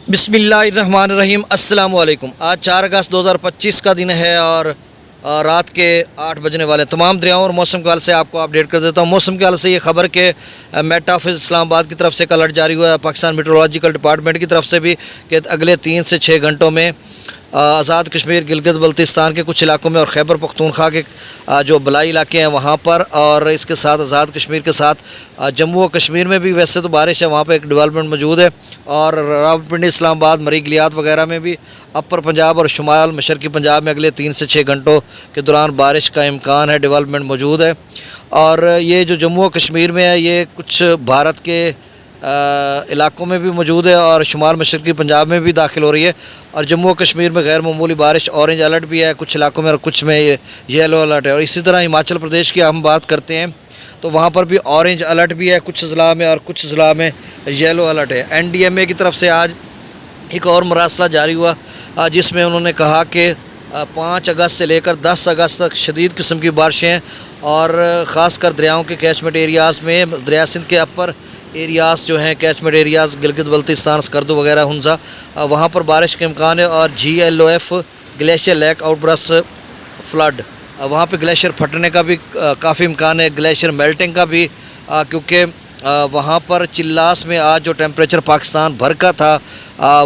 बिस्मिल्लाहिर्रहमानिर्रहीम अस्सलाम वालेकुम। आज 4 अगस्त 2025 का दिन है और रात के 8 बजने वाले तमाम दरियाओं और मौसम के हाल से आपको अपडेट कर देता हूँ। मौसम के हाल से ये खबर के मेट ऑफिस इस्लामाबाद की तरफ से एक अलर्ट जारी हुआ है, पाकिस्तान मेट्रोलॉजिकल डिपार्टमेंट की तरफ से भी, कि अगले 3 से 6 घंटों में आज़ाद कश्मीर, गिलगित बल्तिस्तान के कुछ इलाकों में और खैबर पख्तूनख्वा के जो बलाई इलाके हैं वहाँ पर, और इसके साथ आज़ाद कश्मीर के साथ जम्मू और कश्मीर में भी वैसे तो बारिश है, वहाँ पर एक डेवलपमेंट मौजूद है, और रावलपिंडी, इस्लामाबाद, मरी गिलियात वगैरह में भी, अपर पंजाब और शुमाल मशरकी पंजाब में अगले 3 से 6 घंटों के दौरान बारिश का इम्कान है, डेवलपमेंट मौजूद है। और ये जो जम्मू और कश्मीर में है ये कुछ भारत के इलाकों में भी मौजूद है और शुमाल मशरकी पंजाब में भी दाखिल हो रही है, और जम्मू और कश्मीर में गैर मामूली बारिश, ऑरेंज अलर्ट भी है कुछ इलाकों में और कुछ में येलो अलर्ट है। और इसी तरह हिमाचल प्रदेश की हम बात करते हैं तो वहाँ पर भी ऑरेंज अलर्ट भी है कुछ ज़िला में और कुछ ज़िला में येलो अलर्ट है। NDMA की तरफ से आज एक और मरासला जारी हुआ जिसमें उन्होंने कहा कि 5 अगस्त से लेकर 10 अगस्त तक शदीद किस्म की बारिशें, और ख़ासकर दरियाओं के कैचमेंट एरियाज़ में, दरिया सिंध के अपर एरियाज़ जो हैं, कैचमेंट एरियाज़ गिलगित बल्तिस्तान, स्कर्दू वगैरह, हुंजा, वहाँ पर बारिश के इम्कान है। और GLOF glacier lake outburst flood, वहाँ पे ग्लेशियर फटने का भी काफ़ी इम्कान है, ग्लेशियर मेल्टिंग का भी, क्योंकि वहाँ पर चिल्लास में आज जो टेम्परेचर पाकिस्तान भर का था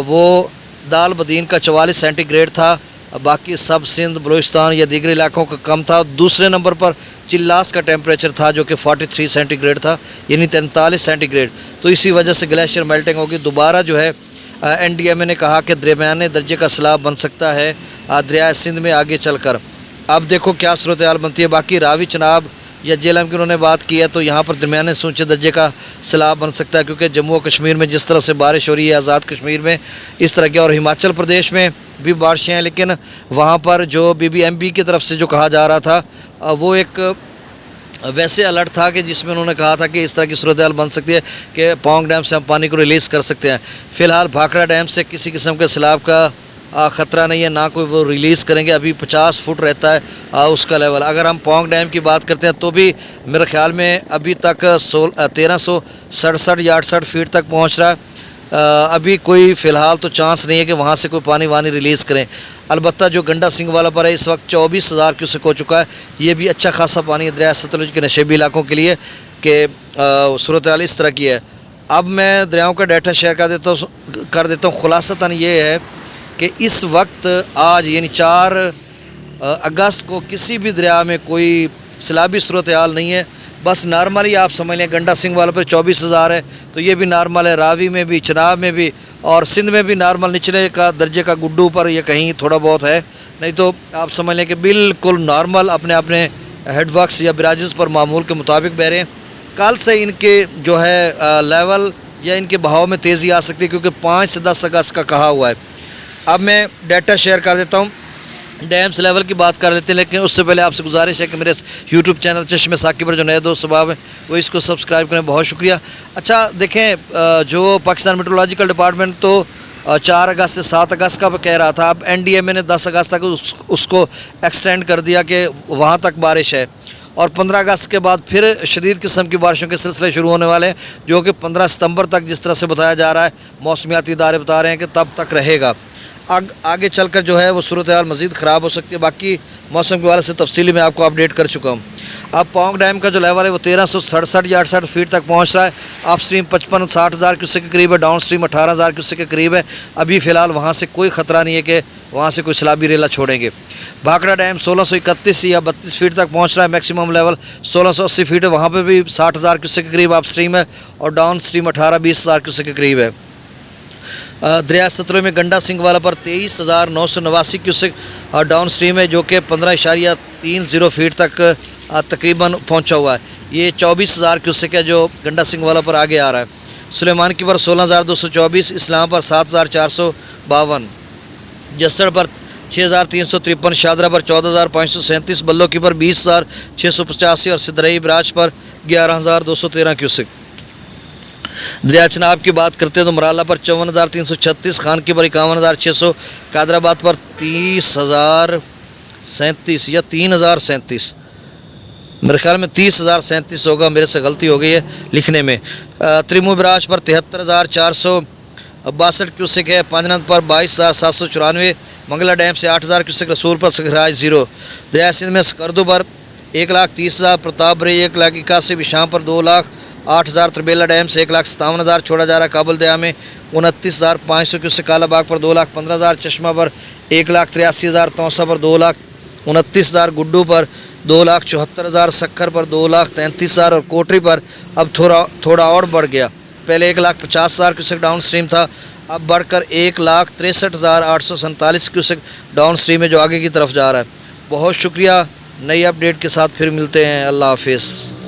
वो दाल बदीन का 44 सेंटीग्रेड था, बाकी सब सिंध, बलूचिस्तान या दीगर इलाकों का कम था। दूसरे नंबर पर चिल्लास का टेम्परेचर था जो कि 43 सेंटीग्रेड था, यानी 43 सेंटीग्रेड। तो इसी वजह से ग्लेशियर मेल्टिंग होगी। दोबारा जो है NDMA ने कहा कि दरमियाने दर्जे का सैलाब बन सकता है दरिया सिंध में आगे चलकर। अब देखो क्या सूरत हाल बनती है। बाकी रावी, चनाब या जेहलम की उन्होंने बात की है तो यहाँ पर दरमियाने से ऊँचे दर्जे का सैलाब बन सकता है, क्योंकि जम्मू और कश्मीर में जिस तरह से बारिश हो रही है, आज़ाद कश्मीर में इस तरह की, और हिमाचल प्रदेश में भी बारिशें हैं, लेकिन वहाँ पर जो BBMP की तरफ से जो कहा जा रहा था वो एक वैसे अलर्ट था कि जिसमें उन्होंने कहा था कि इस तरह की सूरत हाल बन सकती है कि पौंग डैम से हम पानी को रिलीज़ कर सकते हैं। फ़िलहाल भाखड़ा डैम से किसी किस्म के सैलाब का ख़तरा नहीं है, ना कोई वो रिलीज़ करेंगे, अभी 50 फुट रहता है उसका लेवल। अगर हम पौंग डैम की बात करते हैं तो भी मेरे ख़्याल में अभी तक 1367 या 68 फीट तक पहुंच रहा है। अभी कोई फ़िलहाल तो चांस नहीं है कि वहाँ से कोई पानी वानी रिलीज़ करें। अलबत्ता जो गंडा सिंह वाला पर है इस वक्त 24,000 क्यूसेक हो चुका है, ये भी अच्छा खासा पानी है दरिया सतलुज के नशेबी इलाकों के लिए, कि सूरत हाल इस तरह की है। अब मैं दरियाओं का डाटा शेयर कर देता हूँ। खुलासतन ये है कि इस वक्त आज यानी 4 अगस्त को किसी भी दरिया में कोई सैलाबी सूरत हाल नहीं है। बस नॉर्मली आप समझ लें, गंडा सिंह वाला पर 24,000 है तो ये भी नॉर्मल है, रावी में भी, चनाब में भी, और सिंध में भी नॉर्मल निचले का दर्जे का गुड्डू पर ये कहीं थोड़ा बहुत है, नहीं तो आप समझ लें कि बिल्कुल नॉर्मल अपने अपने हेडवर्क्स या ब्राजेस पर मामूल के मुताबिक बह रहे हैं। कल से इनके जो है लेवल या इनके बहाव में तेज़ी आ सकती है, क्योंकि 5 से 10 अगस्त का कहा हुआ है। अब मैं डाटा शेयर कर देता हूँ, डैम्स लेवल की बात कर लेते हैं, लेकिन उससे पहले आपसे गुजारिश है कि मेरे YouTube चैनल चश्मे साकिब पर जो नए दोस्त स्वभाव हैं वो इसको सब्सक्राइब करें, बहुत शुक्रिया। अच्छा देखें, जो पाकिस्तान मेट्रोलॉजिकल डिपार्टमेंट तो 4 अगस्त से 7 अगस्त का कह रहा था, अब NDMA ने 10 अगस्त तक उसको एक्सटेंड कर दिया कि वहाँ तक बारिश है, और 15 अगस्त के बाद फिर शदीद किस्म की बारिशों के सिलसिले शुरू होने वाले हैं, जो कि 15 सितंबर तक जिस तरह से बताया जा रहा है, मौसमियाती इदारे बता रहे हैं कि तब तक रहेगा। आगे चलकर जो है वो सूरत हाल मज़ीद ख़राब हो सकती है। बाकी मौसम के हवाले से तफसीली मैं आपको अपडेट कर चुका हूँ। अब पौंग डैम का जो लेवल है वो 1367 या 68 फीट तक पहुँच रहा है। अप स्ट्रीम 55-60 हज़ार क्यूसेक के करीब है, डाउन स्ट्रीम 18,000 क्यूसेक के करीब है। अभी फ़िलहाल वहाँ से कोई ख़तरा नहीं है कि वहाँ से कोई सैलाबी रेला छोड़ेंगे। भाखड़ा डैम 1631 या 32 फीट तक पहुँच रहा है, मैक्सिमम लेवल 1680 फीट है, वहाँ पर भी 60,000 क्यूसेक के करीब अप स्ट्रीम है, और डाउन स्ट्रीम 18-20 हज़ार क्यूसेक के करीब है। दरिया सतलुज में गंडा सिंह वाला पर 23,989 क्यूसेक और डाउन स्ट्रीम है, जो कि 15.30 फीट तक तकरीबन पहुंचा हुआ है। ये 24,000 क्यूसेक है जो गंडा सिंह वाला पर आगे आ रहा है। सुलेमान की पर 16,224, इस्लाम पर 7,452, जसड़ पर 6,353, शादरा पर 14,537, बल्लो की पर 20,685 और सिदरई बराज पर 11,213 क्यूसेक। दरिया चनाब की बात करते हैं तो मराला पर 54,336, खान की पर 51,600, कादराबाद पर 30,037 या 3,037, मेरे ख्याल में 30,037 होगा, मेरे से गलती हो गई है लिखने में। त्रिमु बराज पर 73,400, 62 क्यूसेक है। पांजनद पर 22,794, मंगला डैम से 8,000 क्यूसेक, रसूलपुर सकराज 0। दरिया सिंध में स्कर्दू पर 1,30,000, प्रताप बरी 1,81,000, विशाम पर 2,08,000, त्रिबेला डैम से 1,57,000 छोड़ा जा रहा है। काबुल दरिया में 29,500 क्यूसेक, कालाबाग पर 2,15,000, चश्मा पर 1,83,000, तौसा पर 2,29,000, गुड्डू पर 2,74,000, सक्खर पर 2,33,000 और कोटरी पर अब थोड़ा और बढ़ गया। पहले 1,50,000 क्यूसेक डाउन स्ट्रीम था, अब बढ़कर 1,63,847 क्यूसेक डाउन स्ट्रीम है जो आगे की तरफ जा रहा है। बहुत शुक्रिया। नई अपडेट के साथ फिर मिलते हैं। अल्लाह हाफिज़।